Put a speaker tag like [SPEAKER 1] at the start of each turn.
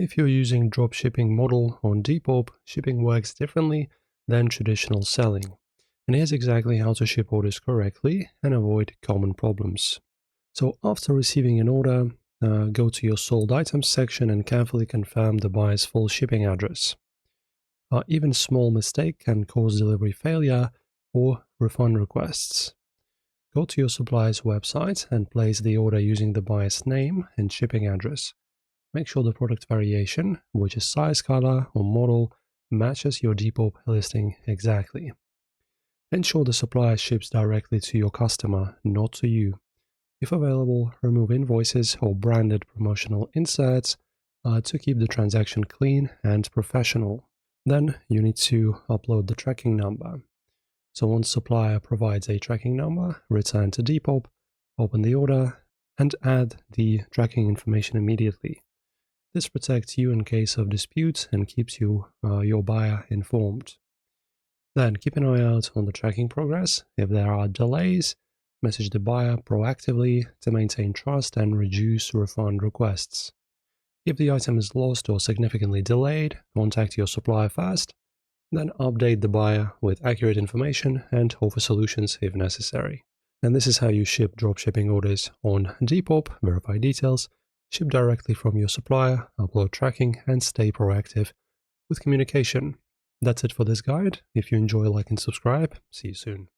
[SPEAKER 1] If you're using dropshipping model on Depop, shipping works differently than traditional selling. And here's exactly how to ship orders correctly and avoid common problems. So after receiving an order, go to your sold items section and carefully confirm the buyer's full shipping address. Even small mistake can cause delivery failure or refund requests. Go to your supplier's website and place the order using the buyer's name and shipping address. Make sure the product variation, which is size, color, or model, matches your Depop listing exactly. Ensure the supplier ships directly to your customer, not to you. If available, remove invoices or branded promotional inserts to keep the transaction clean and professional. Then you need to upload the tracking number. So once supplier provides a tracking number, return to Depop, open the order, and add the tracking information immediately. This protects you in case of dispute and keeps your buyer informed. Then keep an eye out on the tracking progress. If there are delays, message the buyer proactively to maintain trust and reduce refund requests. If the item is lost or significantly delayed, contact your supplier first, then update the buyer with accurate information and offer solutions if necessary. And this is how you ship dropshipping orders on Depop. Verify details, ship directly from your supplier, upload tracking, and stay proactive with communication. That's it for this guide. If you enjoy, like and subscribe. See you soon.